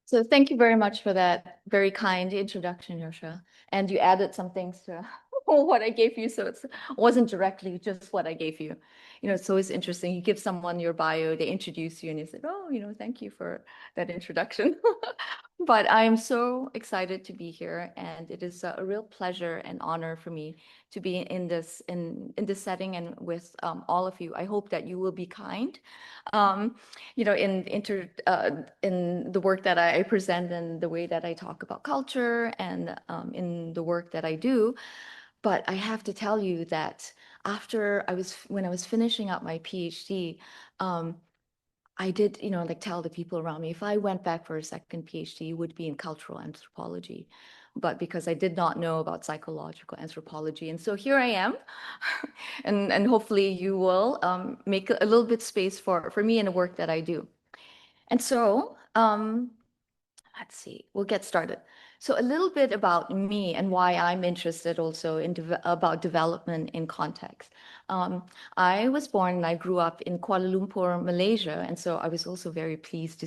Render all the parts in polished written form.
So thank you very much for that very kind introduction, Yosha. And you added some things to what I gave you, so it wasn't directly just what I gave you. It's always interesting. You give someone your bio, they introduce you, and you say, "Oh, thank you for that introduction." But I'm so excited to be here, and it is a real pleasure and honor for me to be in this setting and with all of you. I hope that you will be kind. Um, in the work that I present and the way that I talk about culture and in the work that I do. But I have to tell you that when I was finishing up my PhD, um, I did, like tell the people around me, if I went back for a second PhD, it would be in cultural anthropology. But because I did not know about psychological anthropology. And so here I am. And hopefully you will make a little bit space for me in the work that I do. And so let's see, we'll get started. So a little bit about me and why I'm interested also in about development in context. Um, I was born and I grew up in Kuala Lumpur, Malaysia, and so I was also very pleased to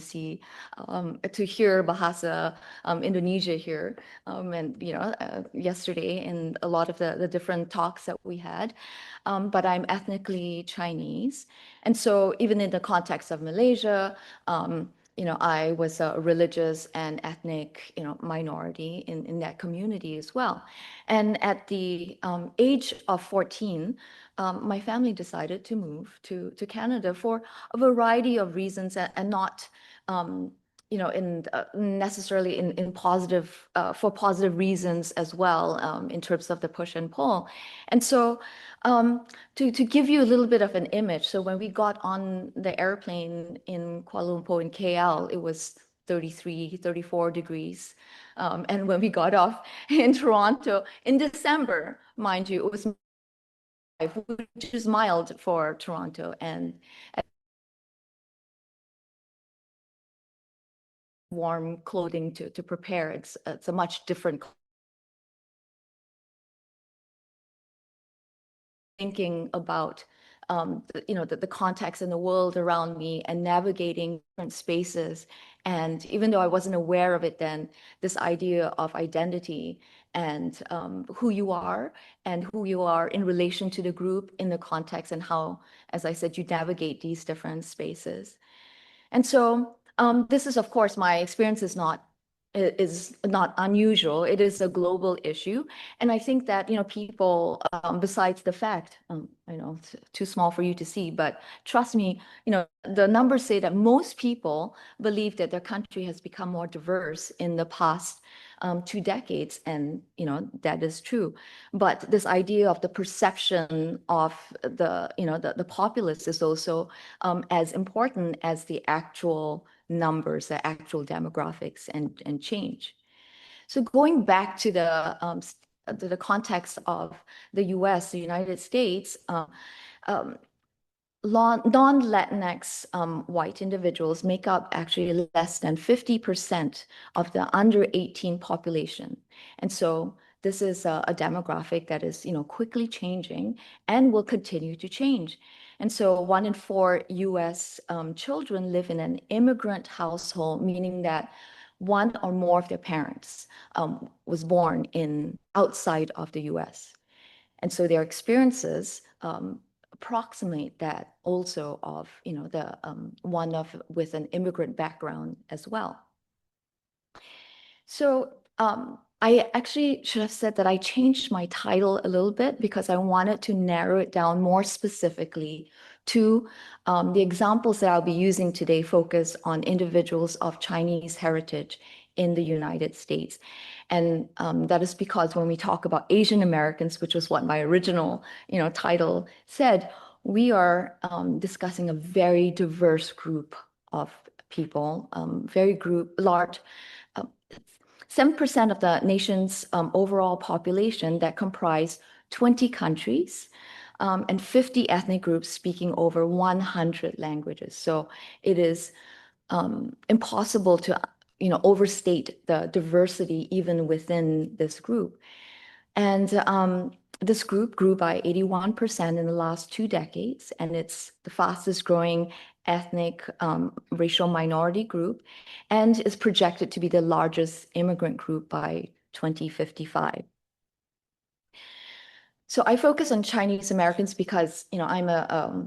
hear Bahasa Indonesia here, and yesterday in a lot of the different talks that we had. But I'm ethnically Chinese, and so even in the context of Malaysia. I was a religious and ethnic, minority in that community as well. And at the age of 14, my family decided to move to Canada for a variety of reasons and not, in necessarily in positive for positive reasons as well in terms of the push and pull. And so to give you a little bit of an image, so when we got on the airplane in Kuala Lumpur in KL, it was 33, 34 degrees. And when we got off in Toronto in December, mind you, it was which is mild for Toronto, and warm clothing to prepare. It's a much different thinking about the context in the world around me and navigating different spaces. And even though I wasn't aware of it then, this idea of identity and who you are and who you are in relation to the group in the context and how, as I said, you navigate these different spaces. And so this is, of course, my experience is not unusual. It is a global issue. And I think that, people, besides the fact, I know it's too small for you to see, but trust me, the numbers say that most people believe that their country has become more diverse in the past 2 decades. And, that is true. But this idea of the perception of the populace is also as important as the actual numbers, the actual demographics and change. So going back to the context of the US, the United States, um, non-Latinx white individuals make up actually less than 50% of the under 18 population. And so this is a demographic that is, quickly changing and will continue to change. And so 1 in 4 US children live in an immigrant household, meaning that one or more of their parents was born outside of the US. And so their experiences approximate that also of, the one with an immigrant background as well. So I actually should have said that I changed my title a little bit because I wanted to narrow it down more specifically to the examples that I'll be using today focus on individuals of Chinese heritage in the United States. And that is because when we talk about Asian Americans, which was what my original, title said, we are discussing a very diverse group of people, large. 7% of the nation's overall population that comprise 20 countries and 50 ethnic groups speaking over 100 languages. So it is impossible to overstate the diversity even within this group. And this group grew by 81% in the last 2 decades, and it's the fastest growing ethnic racial minority group and is projected to be the largest immigrant group by 2055. So I focus on Chinese Americans because, I'm a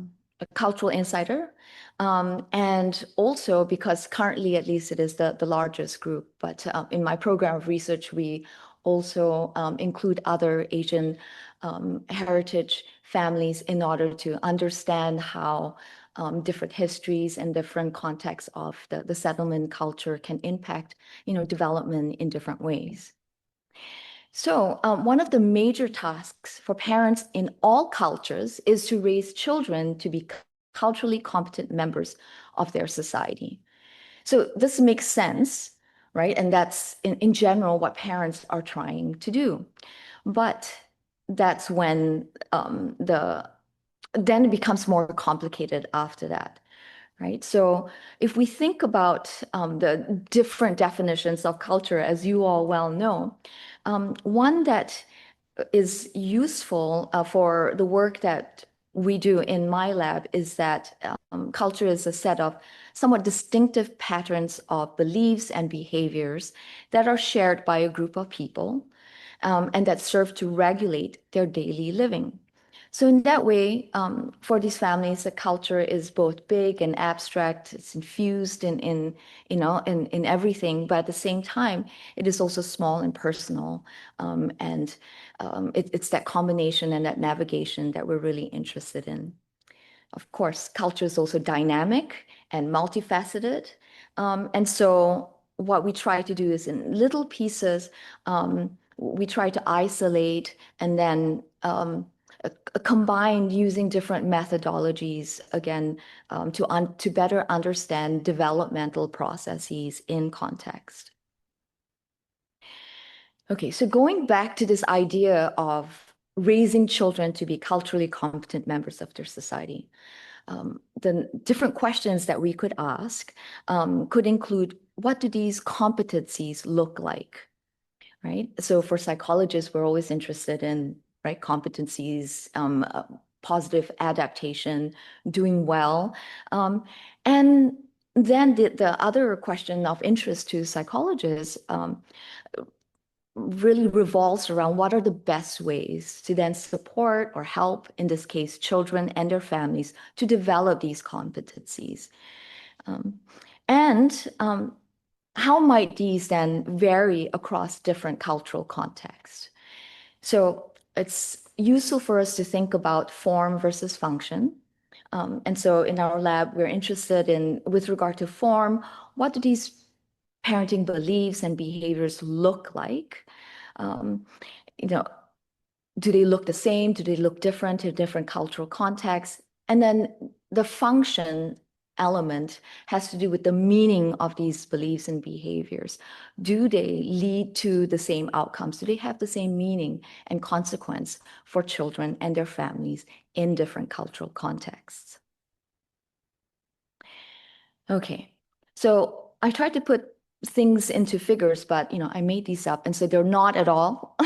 cultural insider, and also because currently, at least, it is the largest group. But in my program of research, we also include other Asian heritage families in order to understand how different histories and different contexts of the settlement culture can impact, development in different ways. So, one of the major tasks for parents in all cultures is to raise children to be culturally competent members of their society. So, this makes sense, right? And that's in general what parents are trying to do. But that's when then it becomes more complicated after that. Right. So if we think about the different definitions of culture, as you all well know, one that is useful for the work that we do in my lab is that culture is a set of somewhat distinctive patterns of beliefs and behaviors that are shared by a group of people and that serve to regulate their daily living. So in that way, for these families, the culture is both big and abstract. It's infused in everything, but at the same time, it is also small and personal. And it's that combination and that navigation that we're really interested in. Of course, culture is also dynamic and multifaceted. And so what we try to do is in little pieces, we try to isolate and then combine using different methodologies, again, to better understand developmental processes in context. Okay, so going back to this idea of raising children to be culturally competent members of their society, the different questions that we could ask could include, what do these competencies look like, right? So for psychologists, we're always interested in, right, competencies, positive adaptation, doing well. And then the other question of interest to psychologists really revolves around what are the best ways to then support or help, in this case, children and their families to develop these competencies. And how might these then vary across different cultural contexts? So it's useful for us to think about form versus function. And so in our lab, we're interested in, with regard to form, what do these parenting beliefs and behaviors look like? You know, do they look the same? Do they look different in different cultural contexts? And then the function element has to do with the meaning of these beliefs and behaviors. Do they lead to the same outcomes? Do they have the same meaning and consequence for children and their families in different cultural contexts? Okay, so I tried to put things into figures, but I made these up, and so they're not at all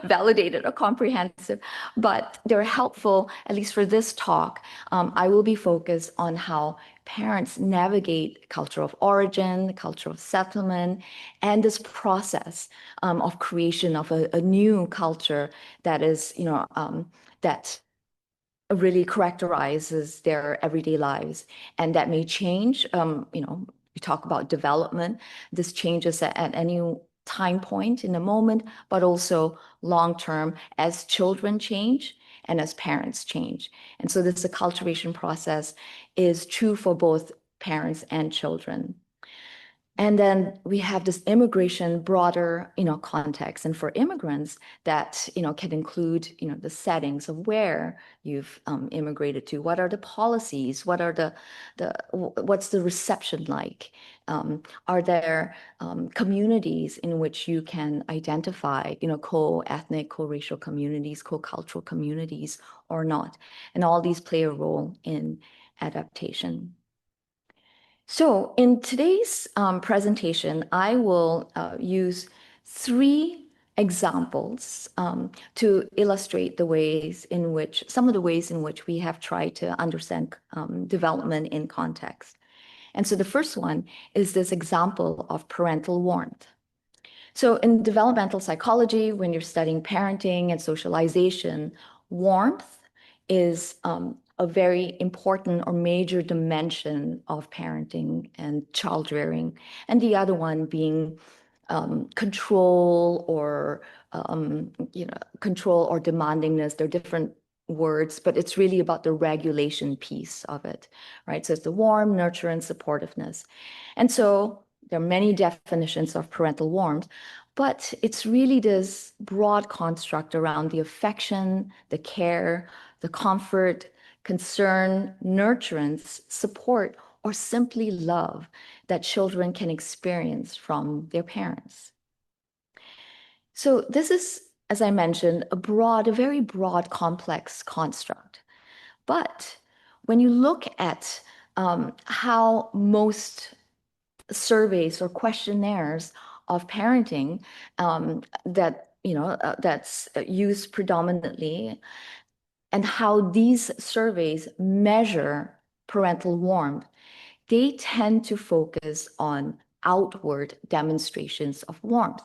validated or comprehensive, but they're helpful, at least for this talk. I will be focused on how parents navigate culture of origin, culture of settlement, and this process of creation of a new culture that is, that really characterizes their everyday lives, and that may change. We talk about development. This changes at any time point in the moment, but also long term as children change and as parents change. And so this acculturation process is true for both parents and children. And then we have this immigration broader, context. And for immigrants, that, can include, the settings of where you've immigrated to. What are the policies? What's the reception like? Are there communities in which you can identify, co-ethnic, co-racial communities, co-cultural communities or not? And all these play a role in adaptation. So in today's presentation, I will use three examples to illustrate the ways in which, some of the ways in which we have tried to understand development in context. And so the first one is this example of parental warmth. So in developmental psychology, when you're studying parenting and socialization, warmth is a very important or major dimension of parenting and child rearing, and the other one being control or control or demandingness. They're different words, but it's really about the regulation piece of it, right? So it's the warm, nurture, and supportiveness. And so there are many definitions of parental warmth, but it's really this broad construct around the affection, the care, the comfort, concern, nurturance, support, or simply love that children can experience from their parents. So this is, as I mentioned, a very broad, complex construct. But when you look at how most surveys or questionnaires of parenting that's used predominantly, and how these surveys measure parental warmth, they tend to focus on outward demonstrations of warmth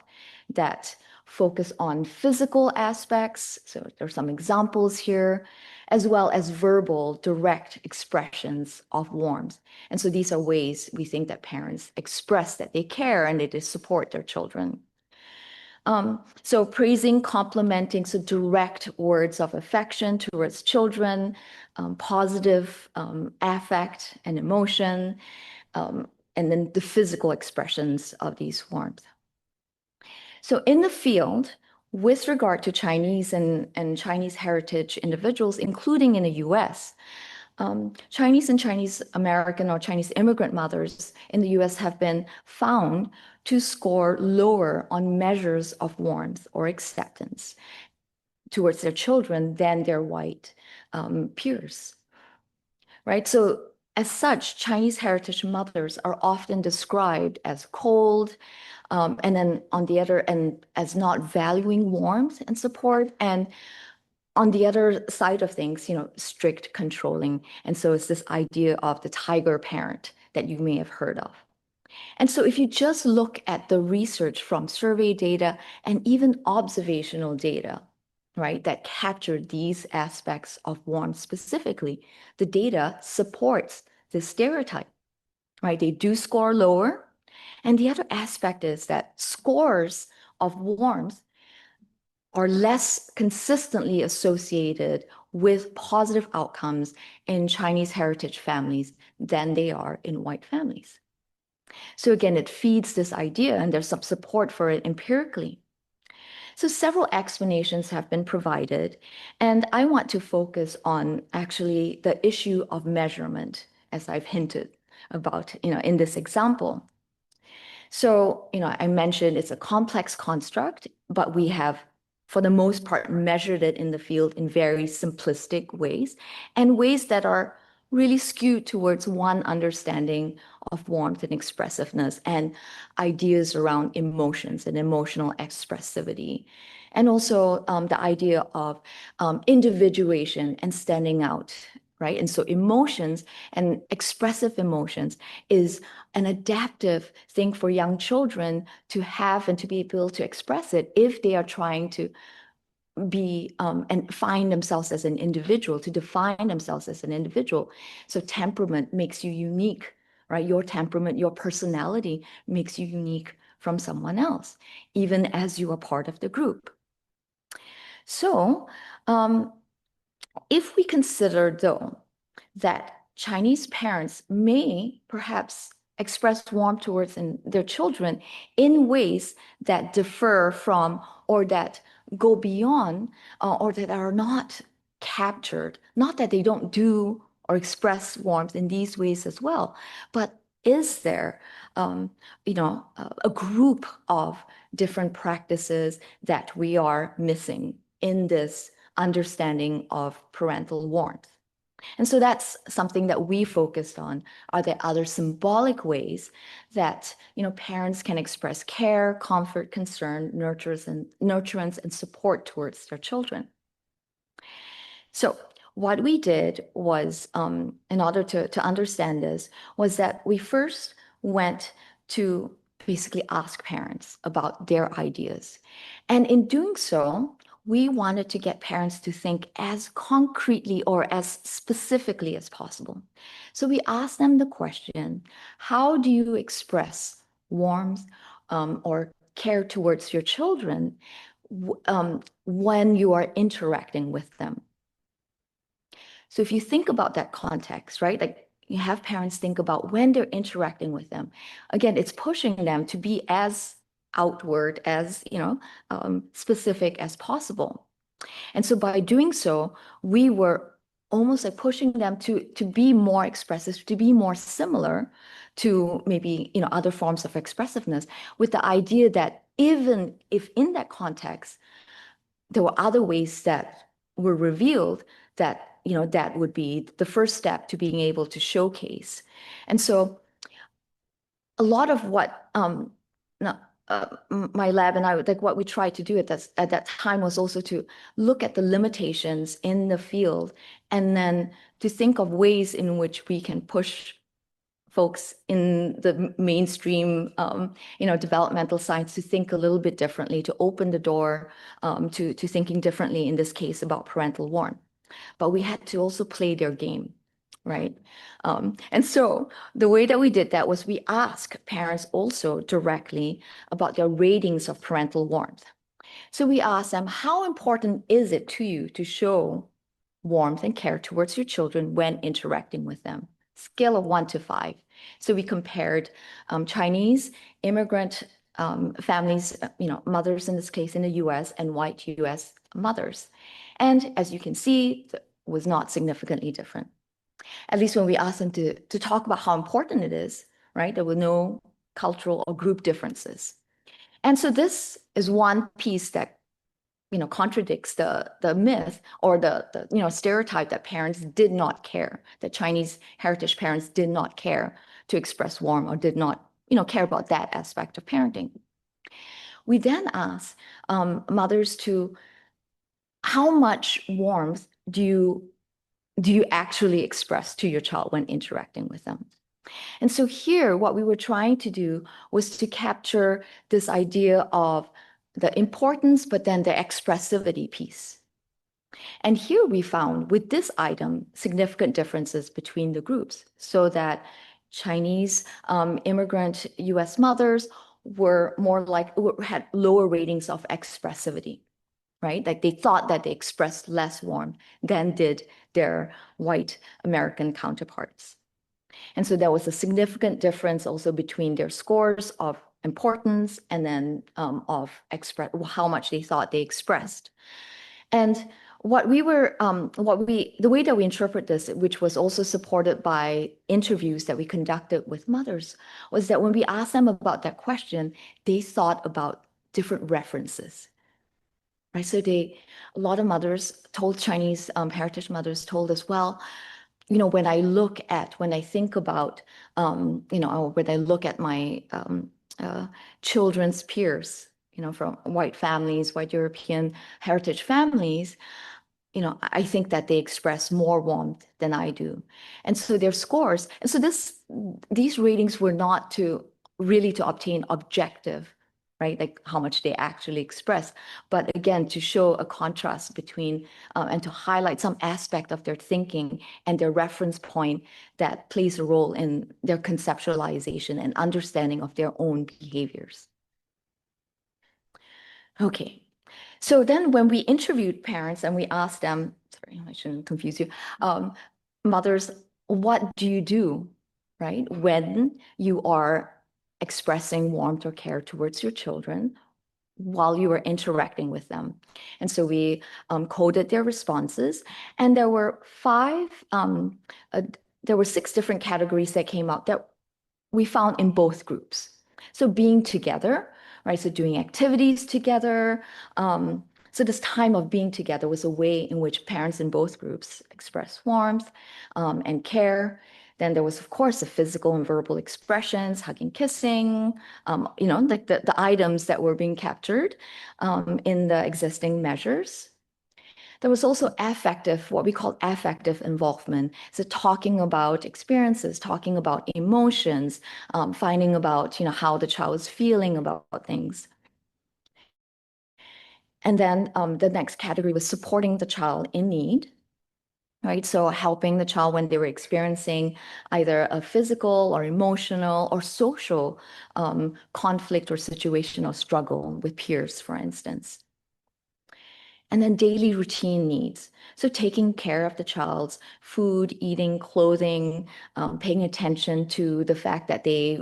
that focus on physical aspects. So there's some examples here, as well as verbal, direct expressions of warmth. And so these are ways we think that parents express that they care and they support their children. So praising, complimenting, so direct words of affection towards children, positive affect and emotion, and then the physical expressions of these warmth. So in the field, with regard to Chinese and Chinese heritage individuals, including in the US, Chinese and Chinese American or Chinese immigrant mothers in the US have been found to score lower on measures of warmth or acceptance towards their children than their white peers, right? So as such, Chinese heritage mothers are often described as cold, and then on the other end as not valuing warmth and support, and on the other side of things, strict controlling. And so it's this idea of the tiger parent that you may have heard of. And so if you just look at the research from survey data and even observational data, right, that capture these aspects of warmth specifically, the data supports this stereotype, right? They do score lower. And the other aspect is that scores of warmth are less consistently associated with positive outcomes in Chinese heritage families than they are in white families. So again, it feeds this idea, and there's some support for it empirically. So several explanations have been provided, and I want to focus on actually the issue of measurement, as I've hinted about, in this example. So, I mentioned it's a complex construct, but we have, for the most part, measured it in the field in very simplistic ways and ways that are really skewed towards one understanding of warmth and expressiveness and ideas around emotions and emotional expressivity. And also the idea of individuation and standing out, right? And so emotions and expressive emotions is an adaptive thing for young children to have and to be able to express it if they are trying to be and find themselves as an individual, to define themselves as an individual. So temperament makes you unique, right? Your temperament, your personality makes you unique from someone else, even as you are part of the group. So if we consider, though, that Chinese parents may perhaps express warmth towards their children in ways that differ from or that go beyond or that are not captured, not that they don't do or express warmth in these ways as well, but is there a group of different practices that we are missing in this understanding of parental warmth? And so that's something that we focused on. Are there other symbolic ways that, parents can express care, comfort, concern, nurturance, and support towards their children? So what we did was, in order to understand this, was that we first went to basically ask parents about their ideas. And in doing so, we wanted to get parents to think as concretely or as specifically as possible. So we asked them the question, how do you express warmth or care towards your children when you are interacting with them? So if you think about that context, right? Like you have parents think about when they're interacting with them. Again, it's pushing them to be as outward as, specific as possible. And so by doing so, we were almost like pushing them to be more expressive, to be more similar to maybe, other forms of expressiveness, with the idea that even if in that context, there were other ways that were revealed, that that would be the first step to being able to showcase. And so a lot of what no, my lab and I, like what we tried to do at that time, was also to look at the limitations in the field, and then to think of ways in which we can push folks in the mainstream, developmental science to think a little bit differently, to open the door to thinking differently, in this case, about parental warmth. But we had to also play their game, right? And so the way that we did that was we asked parents also directly about their ratings of parental warmth. So we asked them, how important is it to you to show warmth and care towards your children when interacting with them? Scale of 1 to 5. So we compared Chinese immigrant families, mothers in this case in the US, and white US mothers. And as you can see, it was not significantly different. At least when we asked them to talk about how important it is, right? There were no cultural or group differences. And so this is one piece that contradicts the myth, or the stereotype that parents did not care, that Chinese heritage parents did not care to express warmth, or did not care about that aspect of parenting. We then asked mothers to, how much warmth do you actually express to your child when interacting with them? And so here, what we were trying to do was to capture this idea of the importance, but then the expressivity piece. And here we found, with this item, significant differences between the groups, so that Chinese immigrant US mothers were had lower ratings of expressivity, right? Like they thought that they expressed less warmth than did their white American counterparts. And so there was a significant difference also between their scores of importance, and then of how much they thought they expressed. And the way that we interpret this, which was also supported by interviews that we conducted with mothers, was that when we asked them about that question, they thought about different references, right? So a lot of mothers told, Chinese heritage mothers told us, well, when I think about, when I look at my children's peers, from white families, white European heritage families, I think that they express more warmth than I do. And so their scores, and so these ratings were not to obtain objective, right? Like how much they actually express, but again, to show a contrast between, and to highlight some aspect of their thinking and their reference point that plays a role in their conceptualization and understanding of their own behaviors. Okay. So then when we interviewed parents and we asked them, sorry, I shouldn't confuse you, mothers, what do you do, right, when you are expressing warmth or care towards your children while you are interacting with them? And so we coded their responses, and there were there were 6 different categories that came out that we found in both groups. So being together, right? So doing activities together, So this time of being together was a way in which parents in both groups expressed warmth and care. Then there was, of course, the physical and verbal expressions, hugging, kissing, like the items that were being captured in the existing measures. There was also affective, what we call affective involvement. So talking about experiences, talking about emotions, finding about, how the child is feeling about things. And then the next category was supporting the child in need, right? So helping the child when they were experiencing either a physical or emotional or social conflict or situational struggle with peers, for instance. And then daily routine needs. So taking care of the child's food, eating, clothing, paying attention to the fact that they,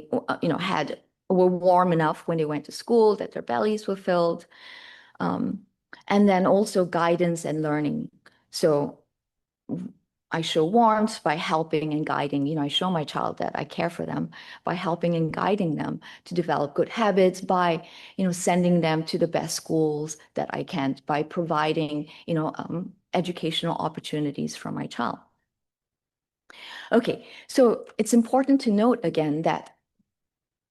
were warm enough when they went to school, that their bellies were filled. And then also guidance and learning. So I show warmth by helping and guiding. I show my child that I care for them by helping and guiding them to develop good habits, by, sending them to the best schools that I can, by providing, educational opportunities for my child. Okay, so it's important to note again that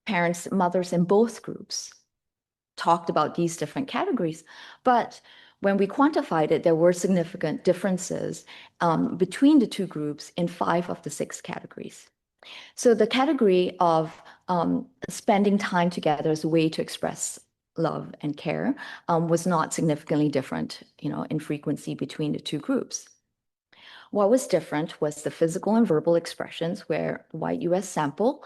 parents, mothers in both groups talked about these different categories, but when we quantified it, there were significant differences between the two groups in 5 of the 6 categories. So the category of spending time together as a way to express love and care was not significantly different, in frequency between the two groups. What was different was the physical and verbal expressions, where the white US sample,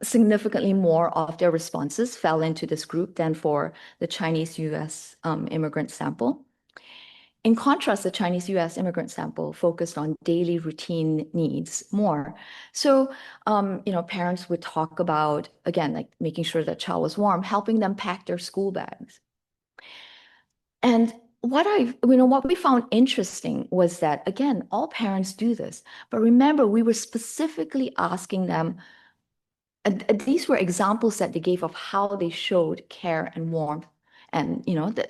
significantly more of their responses fell into this group than for the Chinese US immigrant sample. In contrast, the Chinese US immigrant sample focused on daily routine needs more. So, parents would talk about, again, like making sure that child was warm, helping them pack their school bags. And what we found interesting was that, again, all parents do this. But remember, we were specifically asking them, and these were examples that they gave of how they showed care and warmth and,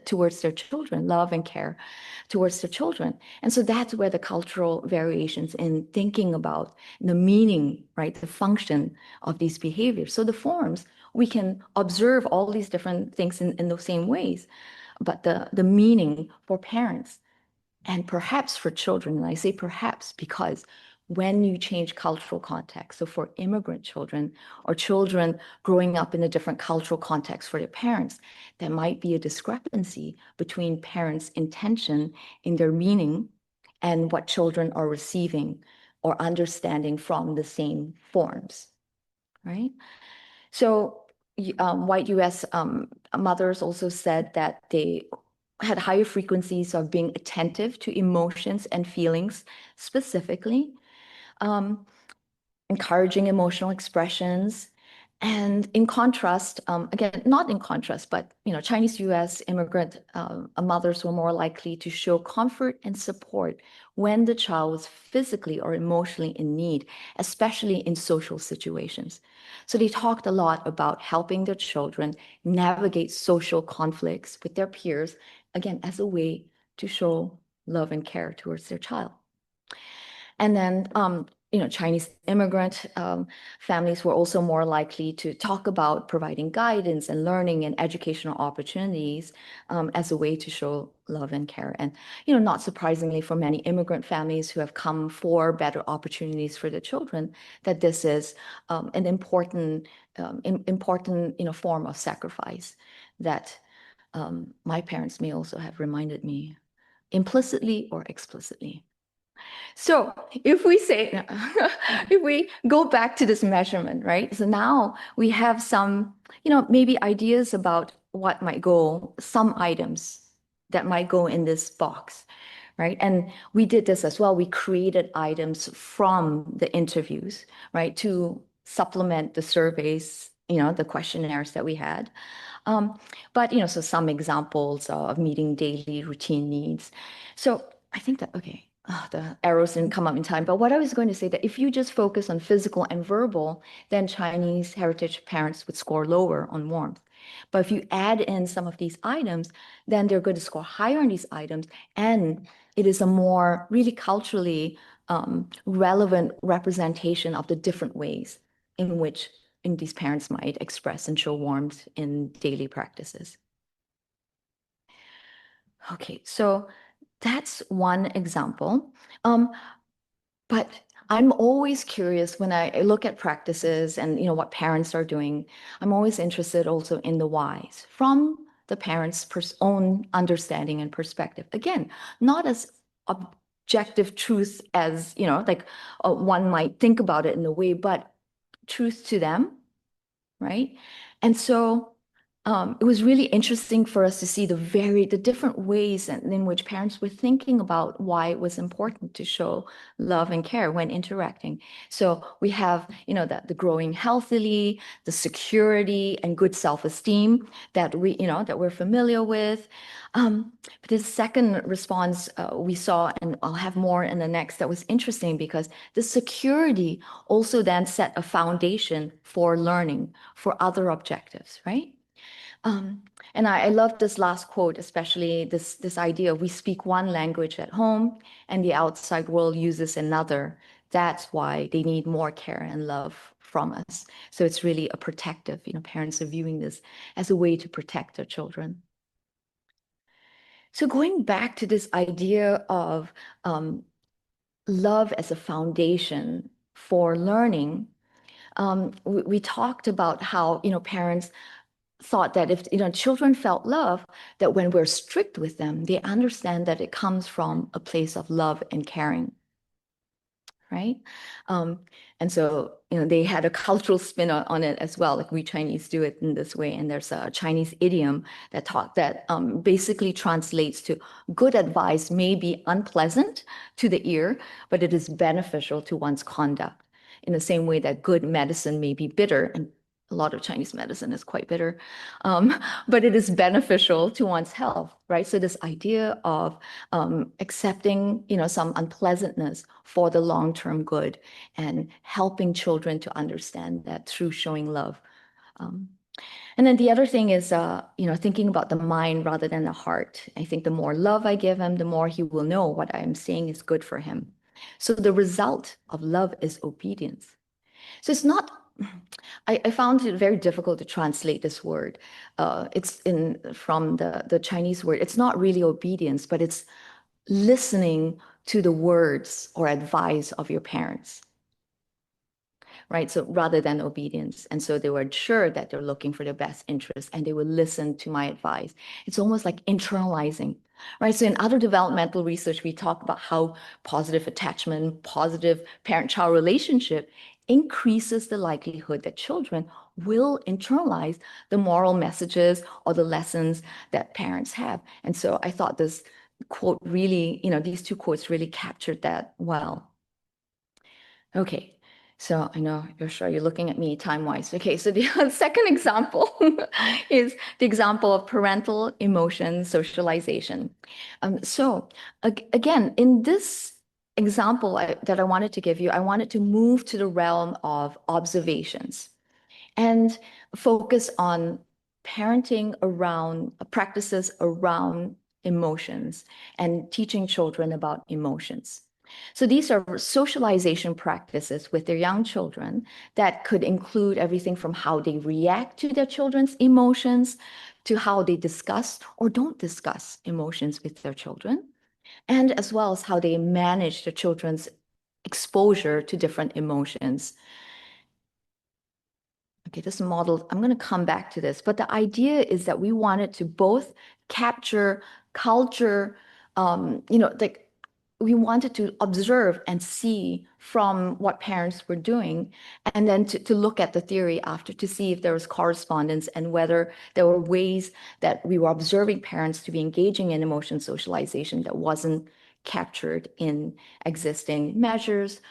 towards their children, love and care towards their children. And so that's where the cultural variations in thinking about the meaning, right, the function of these behaviors. So the forms, we can observe all these different things in those same ways, but the meaning for parents and perhaps for children, and I say perhaps because when you change cultural context, so for immigrant children or children growing up in a different cultural context for their parents, there might be a discrepancy between parents' intention in their meaning and what children are receiving or understanding from the same forms, right? So white US mothers also said that they had higher frequencies of being attentive to emotions and feelings specifically, encouraging emotional expressions. And in contrast, again, not in contrast, but Chinese US immigrant mothers were more likely to show comfort and support when the child was physically or emotionally in need, especially in social situations. So they talked a lot about helping their children navigate social conflicts with their peers, again, as a way to show love and care towards their child. And then, Chinese immigrant families were also more likely to talk about providing guidance and learning and educational opportunities as a way to show love and care. And, not surprisingly for many immigrant families who have come for better opportunities for their children, that this is an important, form of sacrifice that my parents may also have reminded me implicitly or explicitly. So if we say, if we go back to this measurement, right? So now we have some, maybe ideas about what might go, some items that might go in this box, right? And we did this as well. We created items from the interviews, right, to supplement the surveys, the questionnaires that we had. But, so some examples of meeting daily routine needs. So I think that, okay, the arrows didn't come up in time. But what I was going to say that if you just focus on physical and verbal, then Chinese heritage parents would score lower on warmth. But if you add in some of these items, then they're going to score higher on these items. And it is a more really culturally relevant representation of the different ways in which these parents might express and show warmth in daily practices. Okay, so that's one example. But I'm always curious when I look at practices and what parents are doing. I'm always interested also in the whys from the parents' own understanding and perspective. Again, not as objective truth as like one might think about it in a way, but truth to them, right? And so it was really interesting for us to see the different ways in which parents were thinking about why it was important to show love and care when interacting. So we have, the growing healthily, the security and good self-esteem that we're familiar with. But the second response we saw, and I'll have more in the next, that was interesting because the security also then set a foundation for learning for other objectives, right? And I love this last quote, especially this idea of we speak one language at home and the outside world uses another. That's why they need more care and love from us. So it's really a protective, parents are viewing this as a way to protect their children. So going back to this idea of love as a foundation for learning, we talked about how, parents thought that if children felt love, that when we're strict with them, they understand that it comes from a place of love and caring, right? Um, and so they had a cultural spin on it as well, like we Chinese do it in this way. And there's a Chinese idiom that basically translates to good advice may be unpleasant to the ear, but it is beneficial to one's conduct. In the same way that good medicine may be bitter, and a lot of Chinese medicine is quite bitter, but it is beneficial to one's health, right? So this idea of accepting, some unpleasantness for the long-term good and helping children to understand that through showing love. Um, and then the other thing is, thinking about the mind rather than the heart. I think the more love I give him, the more he will know what I'm saying is good for him. So the result of love is obedience. So it's not, I found it very difficult to translate this word. It's from the Chinese word. It's not really obedience, but it's listening to the words or advice of your parents, right? So rather than obedience. And so they were sure that they're looking for their best interest and they would listen to my advice. It's almost like internalizing, right? So in other developmental research, we talk about how positive attachment, positive parent-child relationship increases the likelihood that children will internalize the moral messages or the lessons that parents have. And so I thought this quote really, these two quotes really captured that well. Okay, so I know you're looking at me time-wise. Okay, so the second example is the example of parental emotion socialization. Again, in this example that I wanted to give you, I wanted to move to the realm of observations and focus on parenting around practices around emotions and teaching children about emotions. So these are socialization practices with their young children that could include everything from how they react to their children's emotions to how they discuss or don't discuss emotions with their children, and as well as how they manage their children's exposure to different emotions. Okay, this model, I'm going to come back to this, but the idea is that we wanted to both capture culture, like we wanted to observe and see from what parents were doing, and then to look at the theory after to see if there was correspondence and whether there were ways that we were observing parents to be engaging in emotion socialization that wasn't captured in existing measures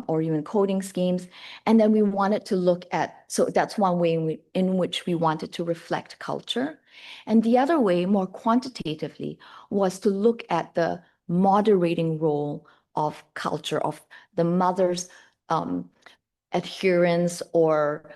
or even coding schemes. And then we wanted to look at, so that's one way in which we wanted to reflect culture. And the other way, more quantitatively, was to look at the moderating role of culture, of the mother's adherence or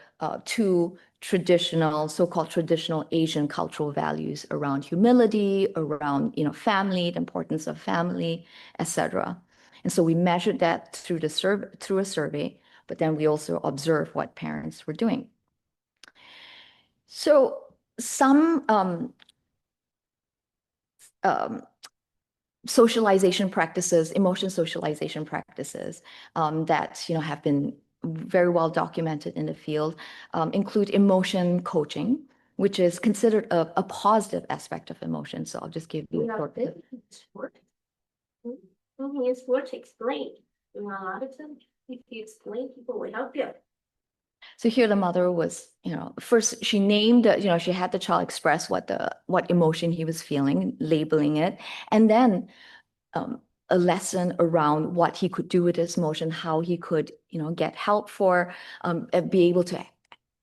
to traditional, so-called traditional Asian cultural values around humility, around, family, the importance of family, etc. And so we measured that through a survey, but then we also observed what parents were doing. So some socialization practices, emotion socialization practices that have been very well documented in the field include emotion coaching, which is considered a positive aspect of emotion. So I'll just give you a short bit. It's worth to explain. A lot of times, if you explain, people will help you. So here the mother was, first she named, she had the child express what emotion he was feeling, labeling it, and then a lesson around what he could do with his emotion, how he could, get help for, be able to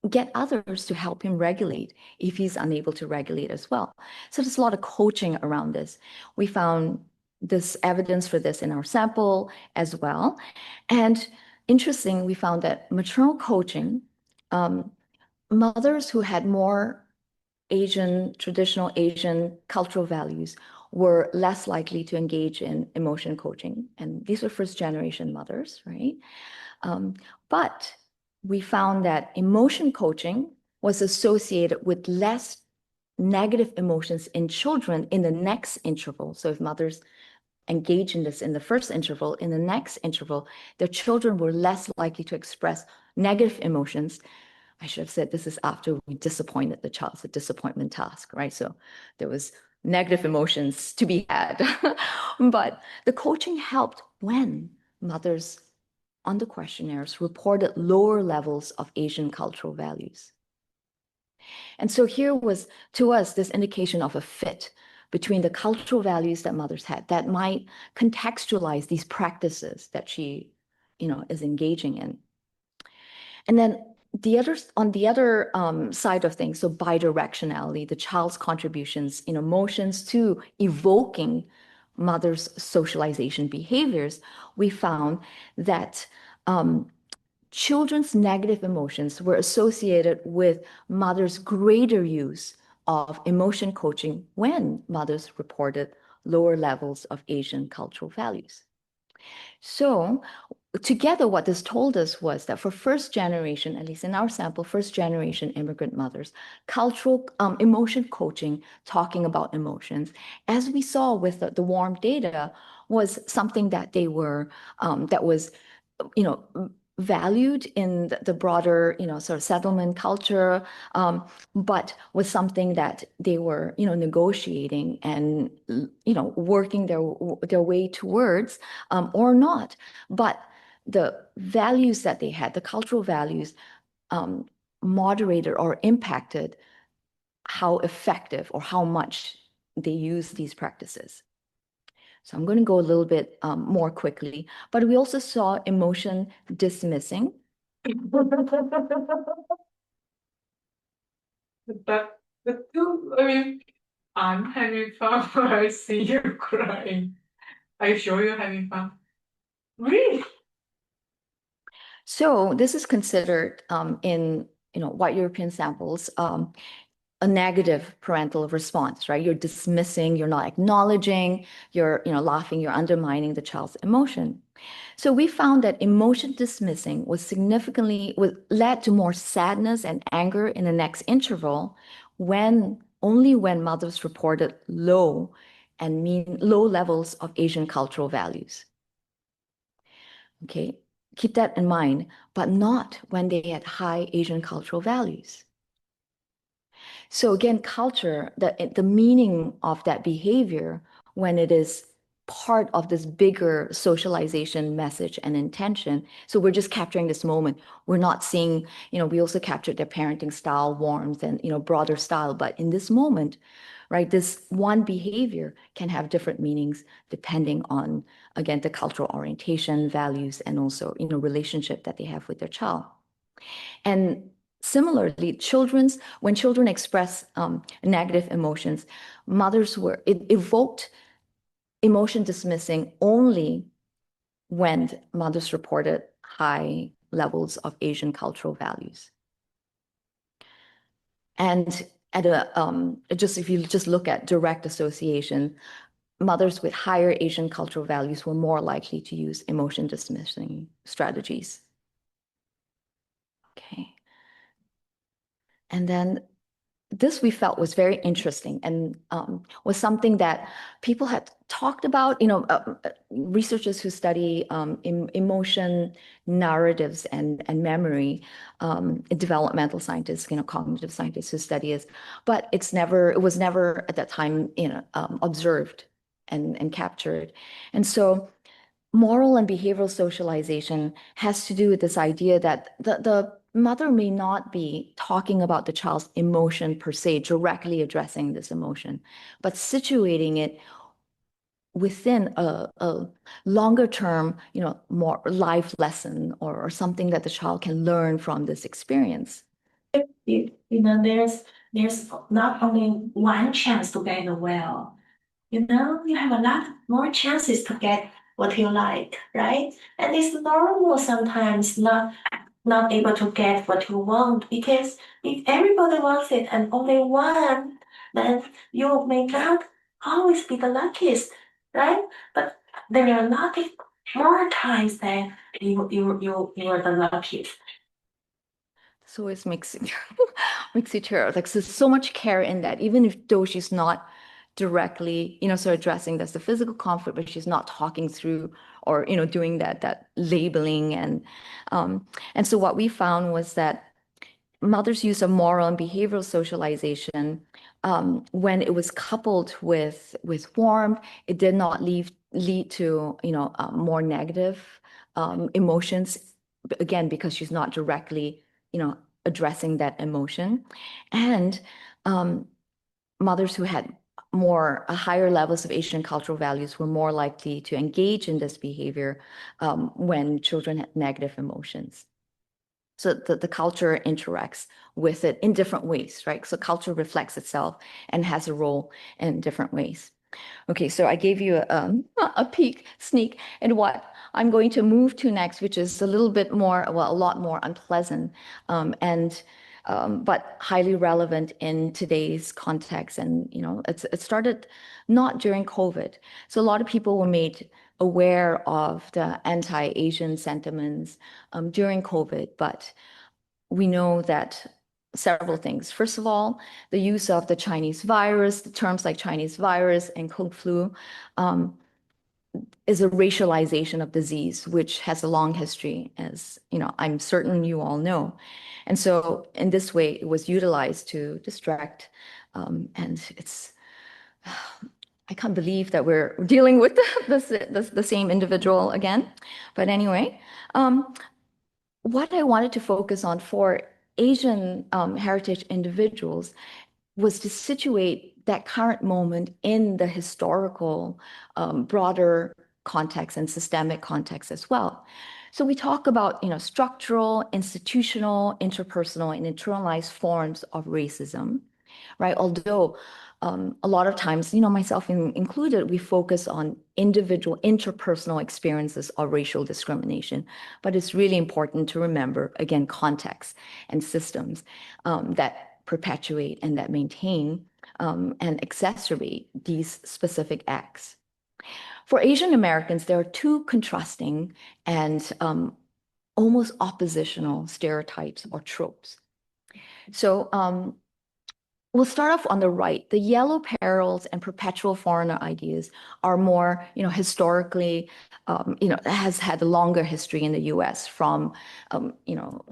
get others to help him regulate if he's unable to regulate as well. So there's a lot of coaching around this. We found this evidence for this in our sample as well. And interesting, we found that maternal coaching, mothers who had more traditional Asian cultural values were less likely to engage in emotion coaching. And these were first generation mothers, right? But we found that emotion coaching was associated with less negative emotions in children in the next interval. So if mothers engage in this in the first interval, in the next interval, their children were less likely to express negative emotions. I should have said this is after we disappointed the child. It's a disappointment task, right? So there was negative emotions to be had. But the coaching helped when mothers on the questionnaires reported lower levels of Asian cultural values. And so here was, to us, this indication of a fit between the cultural values that mothers had that might contextualize these practices that she, is engaging in. And then on the other side of things, so bidirectionality, the child's contributions in emotions to evoking mother's socialization behaviors, we found that children's negative emotions were associated with mothers' greater use of emotion coaching when mothers reported lower levels of Asian cultural values. So together, what this told us was that for first generation, at least in our sample, first generation immigrant mothers, cultural emotion coaching, talking about emotions, as we saw with the warm data, was something that they were, that was, valued in the broader, sort of settlement culture, but was something that they were, negotiating and, working their way towards, or not. But the values that they had, the cultural values, moderated or impacted how effective or how much they use these practices. So I'm going to go a little bit more quickly, but we also saw emotion dismissing. But the two, I mean, I'm having fun when I see you crying. Are you sure you're having fun? Really? So this is considered in white European samples a negative parental response, right? You're dismissing, you're not acknowledging, you're laughing, you're undermining the child's emotion. So we found that emotion dismissing led to more sadness and anger in the next interval only when mothers reported low levels of Asian cultural values. Okay, keep that in mind, but not when they had high Asian cultural values. So again, culture, the meaning of that behavior when it is part of this bigger socialization message and intention. So we're just capturing this moment. We're not seeing, we also captured their parenting style, warmth, and, broader style. But in this moment, right, this one behavior can have different meanings depending on, again, the cultural orientation, values, and also, relationship that they have with their child. And similarly, when children express negative emotions, it evoked emotion dismissing only when mothers reported high levels of Asian cultural values. And at if you just look at direct association, mothers with higher Asian cultural values were more likely to use emotion dismissing strategies. Okay. And then this we felt was very interesting and was something that people had talked about, researchers who study emotion, narratives, and memory, developmental scientists, cognitive scientists who study it, but it was never at that time, observed and captured. And so moral and behavioral socialization has to do with this idea that the mother may not be talking about the child's emotion per se, directly addressing this emotion, but situating it within a longer term, more life lesson or something that the child can learn from this experience. There's not only one chance to get well. You have a lot more chances to get what you like, right? And it's normal sometimes not able to get what you want, because if everybody wants it and only one, then you may not always be the luckiest, right? But there are a lot of more times that you are the luckiest. So it makes it terrible. Like there's so much care in that, even if though she's not directly, so addressing that's the physical conflict, but she's not talking through or doing that labeling and so what we found was that mothers' use of moral and behavioral socialization, when it was coupled with warmth, it did not lead to more negative emotions. Again, because she's not directly addressing that emotion, and mothers who had higher levels of Asian cultural values were more likely to engage in this behavior when children had negative emotions. So the culture interacts with it in different ways, right? So culture reflects itself and has a role in different ways. Okay, so I gave you a sneak in what I'm going to move to next, which is a little bit more, well, a lot more unpleasant, but highly relevant in today's context. And it started not during COVID. So a lot of people were made aware of the anti-Asian sentiments during COVID, but we know that several things. First of all, the use of the Chinese virus, the terms like Chinese virus and Kung flu, is a racialization of disease, which has a long history, as I'm certain you all know. And so in this way, it was utilized to distract, and it's I can't believe that we're dealing with the same individual again. But anyway, what I wanted to focus on for Asian heritage individuals was to situate that current moment in the historical, broader context and systemic context as well. So we talk about, structural, institutional, interpersonal, and internalized forms of racism, right? Although a lot of times, myself included, we focus on individual interpersonal experiences of racial discrimination. But it's really important to remember, again, context and systems that perpetuate and that maintain and exacerbate these specific acts. For Asian Americans, there are two contrasting and almost oppositional stereotypes or tropes. So we'll start off on the right. The yellow perils and perpetual foreigner ideas are more, historically, has had a longer history in the U.S. from,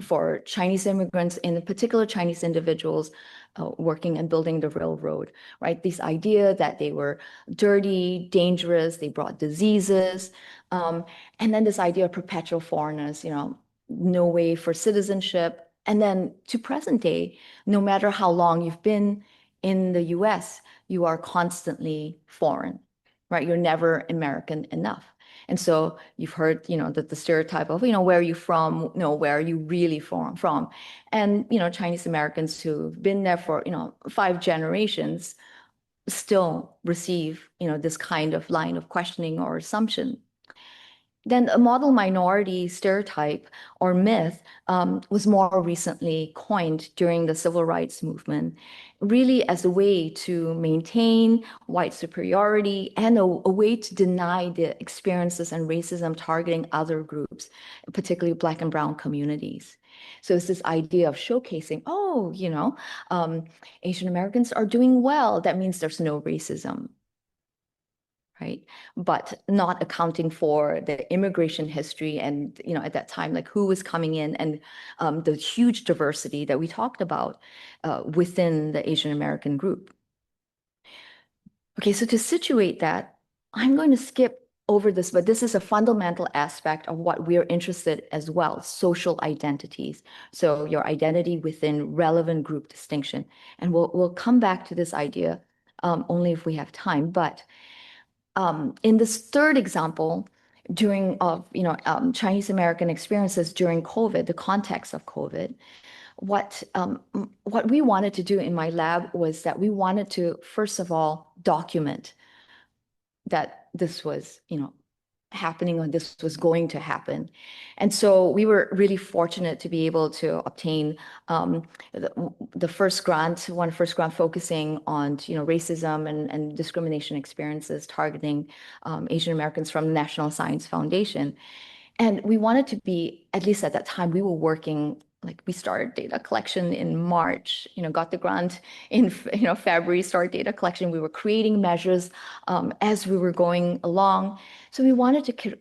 for Chinese immigrants, in particular Chinese individuals working and building the railroad, right? This idea that they were dirty, dangerous, they brought diseases, and then this idea of perpetual foreigners, no way for citizenship. And then to present day, no matter how long you've been in the US, you are constantly foreign, right? You're never American enough. And so you've heard, the stereotype of, where are you from? No, where are you really from? And, Chinese Americans who've been there for, 5 generations still receive, this kind of line of questioning or assumption. Then a model minority stereotype or myth was more recently coined during the civil rights movement, really as a way to maintain white superiority and a way to deny the experiences and racism targeting other groups, particularly Black and Brown communities. So it's this idea of showcasing, oh, Asian Americans are doing well. That means there's no racism, right? But not accounting for the immigration history and, at that time, like who was coming in and the huge diversity that we talked about within the Asian American group. Okay, so to situate that, I'm going to skip over this, but this is a fundamental aspect of what we're interested as well, social identities. So your identity within relevant group distinction. And we'll come back to this idea only if we have time. But in this third example, during Chinese American experiences during COVID, the context of COVID, what we wanted to do in my lab was that we wanted to, first of all, document that this was, happening or this was going to happen. And so we were really fortunate to be able to obtain the first grant, one first grant focusing on, racism and discrimination experiences targeting Asian Americans from the National Science Foundation. And we wanted to be, at least at that time, we were working, like we started data collection in March, got the grant in, February, started data collection. We were creating measures as we were going along. So we wanted to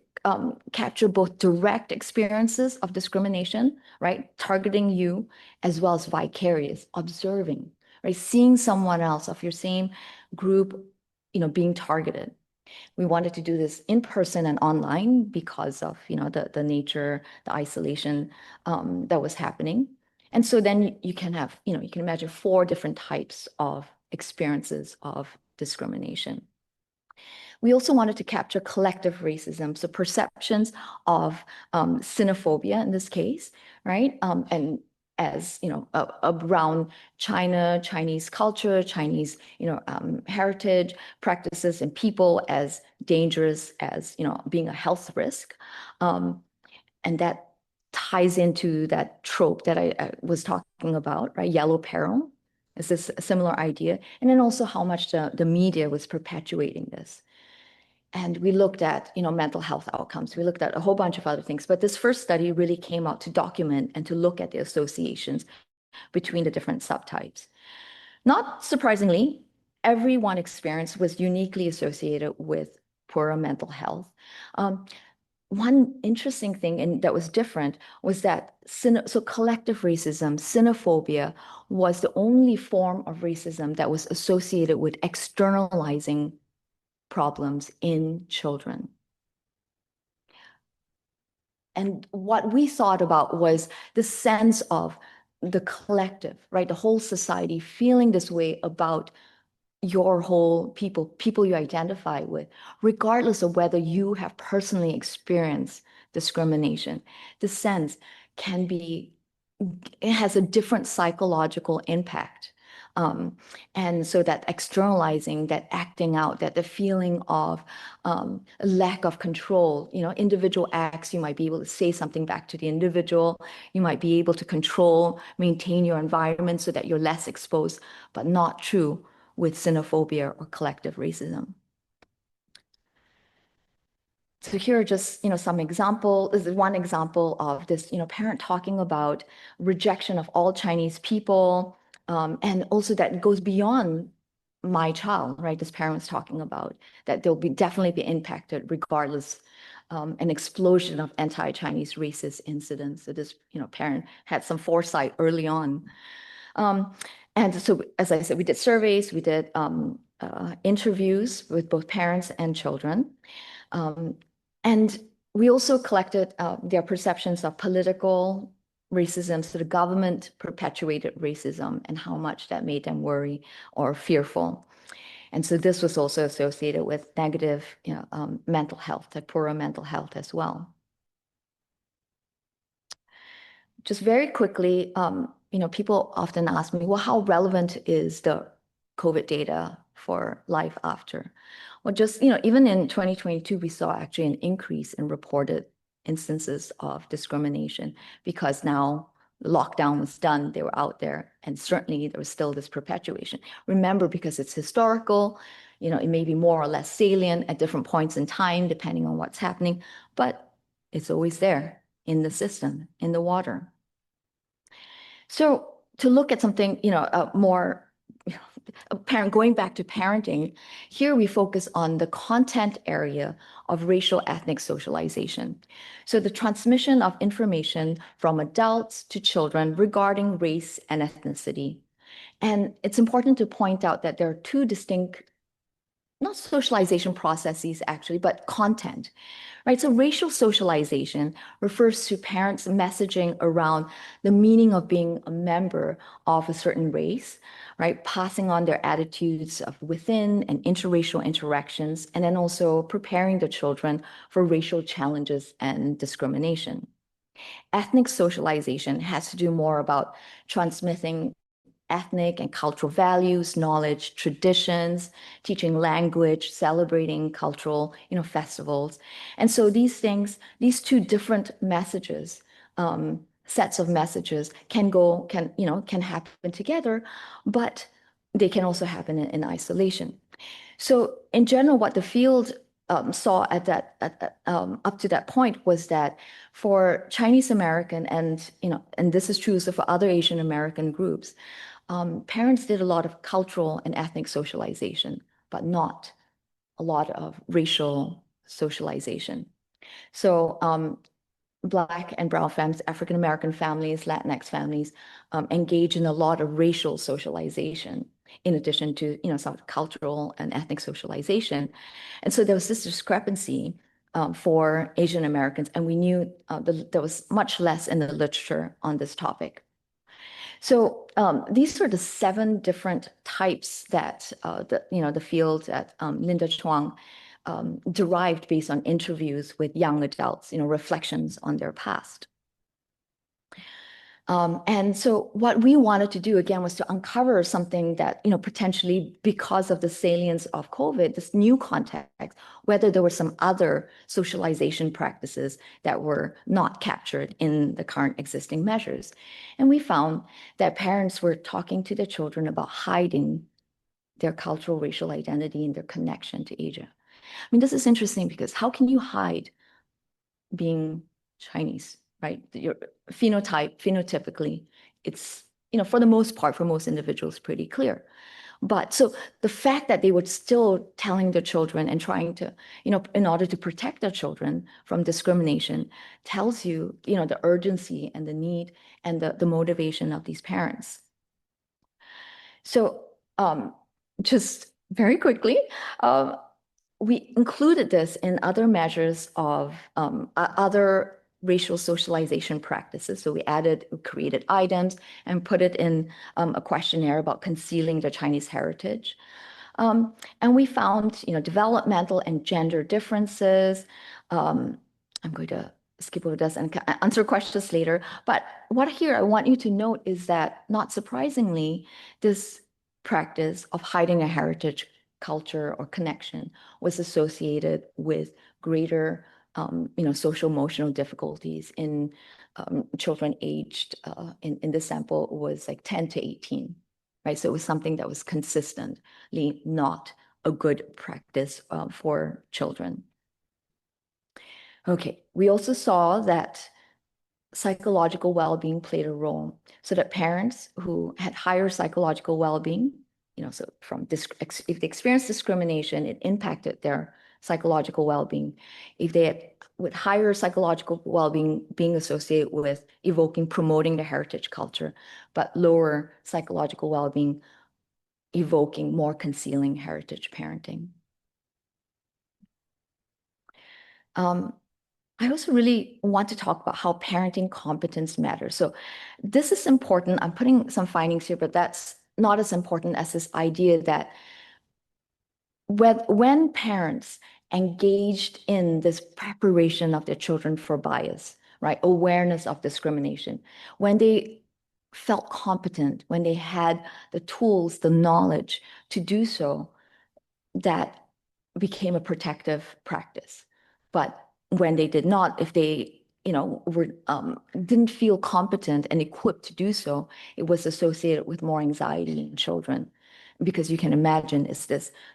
capture both direct experiences of discrimination, right? Targeting you, as well as vicarious, observing, right? Seeing someone else of your same group, being targeted. We wanted to do this in person and online because of, the nature, the isolation that was happening. And so then you can have, you can imagine 4 different types of experiences of discrimination. We also wanted to capture collective racism, so perceptions of xenophobia in this case, right? And as around China, Chinese culture, Chinese heritage, practices, and people as dangerous as being a health risk, and that ties into that trope that I was talking about, right? Yellow peril is this a similar idea, and then also how much the media was perpetuating this. And we looked at, mental health outcomes. We looked at a whole bunch of other things. But this first study really came out to document and to look at the associations between the different subtypes. Not surprisingly, every one experience was uniquely associated with poorer mental health. One interesting thing and that was different was that so collective racism, xenophobia, was the only form of racism that was associated with externalizing problems in children. And what we thought about was the sense of the collective, right? The whole society feeling this way about your whole people you identify with, regardless of whether you have personally experienced discrimination. The sense can be, it has a different psychological impact. And so that externalizing, that acting out, that the feeling of lack of control, individual acts, you might be able to say something back to the individual. You might be able to control, maintain your environment so that you're less exposed, but not true with xenophobia or collective racism. So here are just, some example. This is one example of this, parent talking about rejection of all Chinese people, and also that goes beyond my child, right? This parent was talking about that they'll definitely be impacted regardless, an explosion of anti-Chinese racist incidents. So this, parent had some foresight early on. And so, as I said, we did surveys, we did interviews with both parents and children. And we also collected their perceptions of political racism, so the government perpetuated racism and how much that made them worry or fearful. And so this was also associated with negative mental health, like poorer mental health as well. Just very quickly, people often ask me, well, how relevant is the COVID data for life after? Well, just, even in 2022, we saw actually an increase in reported instances of discrimination because now the lockdown was done, they were out there, and certainly there was still this perpetuation. Remember, because it's historical, it may be more or less salient at different points in time, depending on what's happening, but it's always there in the system, in the water. So to look at something, more going back to parenting, here we focus on the content area of racial ethnic socialization. So the transmission of information from adults to children regarding race and ethnicity. And it's important to point out that there are two distinct, not socialization processes actually, but content, right? So racial socialization refers to parents messaging around the meaning of being a member of a certain race, right? Passing on their attitudes of within and interracial interactions, and then also preparing the children for racial challenges and discrimination. Ethnic socialization has to do more about transmitting ethnic and cultural values, knowledge, traditions, teaching language, celebrating cultural, festivals. And so these things, these two different messages, sets of messages can happen together, but they can also happen in isolation. So in general, what the field saw up to that point was that for Chinese American and this is true also for other Asian American groups, parents did a lot of cultural and ethnic socialization, but not a lot of racial socialization. So Black and brown families, African American families, Latinx families engage in a lot of racial socialization in addition to some cultural and ethnic socialization. And so there was this discrepancy for Asian Americans, and we knew there was much less in the literature on this topic. So these are the 7 different types that the field that Linda Chuang derived based on interviews with young adults, reflections on their past. And so what we wanted to do again was to uncover something that, potentially because of the salience of COVID, this new context, whether there were some other socialization practices that were not captured in the current existing measures. And we found that parents were talking to their children about hiding their cultural racial identity and their connection to Asia. I mean, this is interesting because how can you hide being Chinese, right? Your phenotypically, it's, for the most part, for most individuals, pretty clear. But so the fact that they were still telling their children and trying to, in order to protect their children from discrimination, tells you, the urgency and the need and the motivation of these parents. So just very quickly, we included this in other measures of other racial socialization practices. So we created items and put it in a questionnaire about concealing the Chinese heritage. And we found, developmental and gender differences. I'm going to skip over this and answer questions later. But what here I want you to note is that, not surprisingly, this practice of hiding a heritage, culture, or connection was associated with greater social emotional difficulties in children aged in this sample was like 10 to 18, right? So it was something that was consistently not a good practice for children. Okay, we also saw that psychological well-being played a role, so that parents who had higher psychological well-being, so if they experienced discrimination, it impacted their psychological well-being. If they had with higher psychological well-being being associated with promoting the heritage culture, but lower psychological well-being evoking more concealing heritage parenting. I also really want to talk about how parenting competence matters. So this is important. I'm putting some findings here, but that's not as important as this idea that when parents engaged in this preparation of their children for bias, right, awareness of discrimination, when they felt competent, when they had the tools, the knowledge to do so, that became a protective practice. But when they did not, if they, were didn't feel competent and equipped to do so, it was associated with more anxiety in children. Because you can imagine,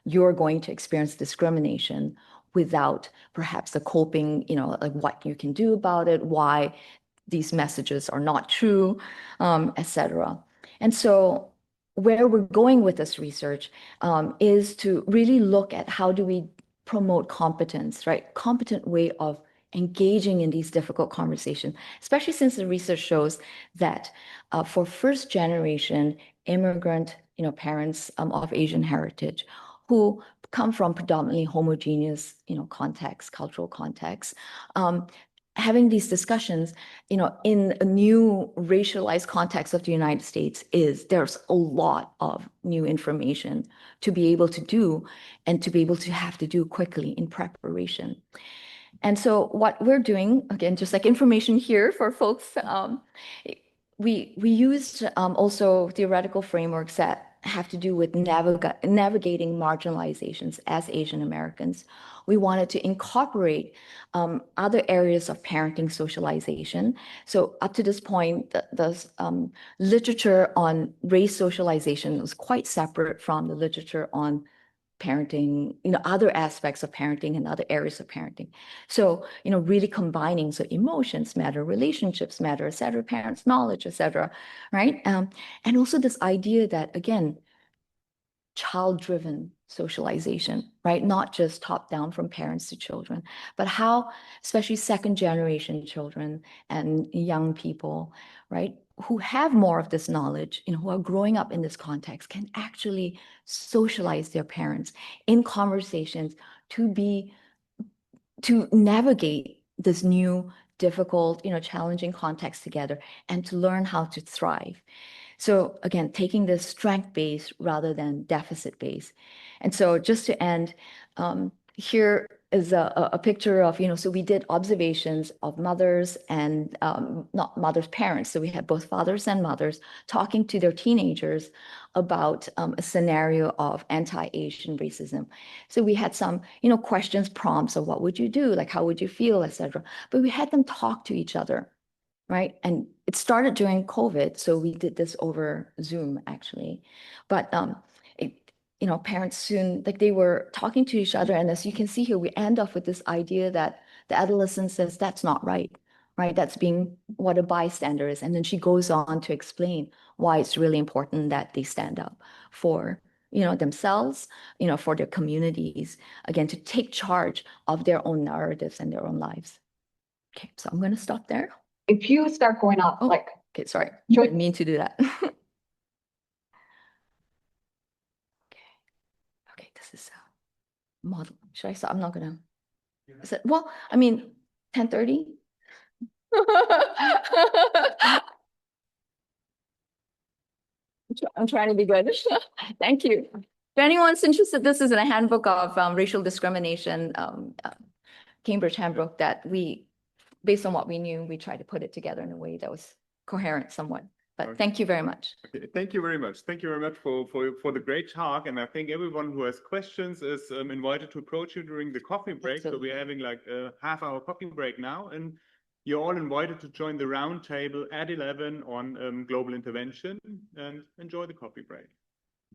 you're going to experience discrimination without perhaps the coping, like what you can do about it, why these messages are not true, etc. And so where we're going with this research is to really look at how do we promote competence, right? Competent way of engaging in these difficult conversations, especially since the research shows that for first generation immigrant, parents of Asian heritage who come from predominantly homogeneous, contexts, cultural contexts, having these discussions, in a new racialized context of the United States there's a lot of new information to be able to do and to be able to have to do quickly in preparation. And so what we're doing, again, just like information here for folks, we used also theoretical frameworks that have to do with navigating marginalizations as Asian Americans. We wanted to incorporate other areas of parenting socialization. So up to this point, the literature on race socialization was quite separate from the literature on parenting, other aspects of parenting and other areas of parenting. So, really combining, so emotions matter, relationships matter, et cetera, parents' knowledge, et cetera, right? And also this idea that, again, child-driven socialization, right? Not just top-down from parents to children, but how, especially second-generation children and young people, right, who have more of this knowledge, who are growing up in this context, can actually socialize their parents in conversations to navigate this new, difficult, challenging context together and to learn how to thrive. So again, taking this strength-based rather than deficit-based. And so just to end, here is a picture of, so we did observations of mothers and not mothers' parents. So we had both fathers and mothers talking to their teenagers about a scenario of anti-Asian racism. So we had some, questions, prompts of what would you do? Like, how would you feel, et cetera. But we had them talk to each other, right? And it started during COVID, so we did this over Zoom, actually. But parents soon, like they were talking to each other, and as you can see here, we end up with this idea that the adolescent says, that's not right, right? That's being what a bystander is. And then she goes on to explain why it's really important that they stand up for, themselves, for their communities, again, to take charge of their own narratives and their own lives. Okay, so I'm going to stop there. If you start going up, like, okay, sorry, I didn't mean to do that. Okay, this is a model. Should I stop? I'm not gonna. Is it, well, I mean, 10:30. I'm trying to be good. Thank you. If anyone's interested, this is a handbook of racial discrimination, Cambridge handbook that we, based on what we knew, we tried to put it together in a way that was coherent somewhat. But okay. Thank you very much. Okay, thank you very much. Thank you very much for the great talk. And I think everyone who has questions is invited to approach you during the coffee break. Absolutely. So we're having like a half-hour coffee break now. And you're all invited to join the roundtable at 11 on global intervention and enjoy the coffee break.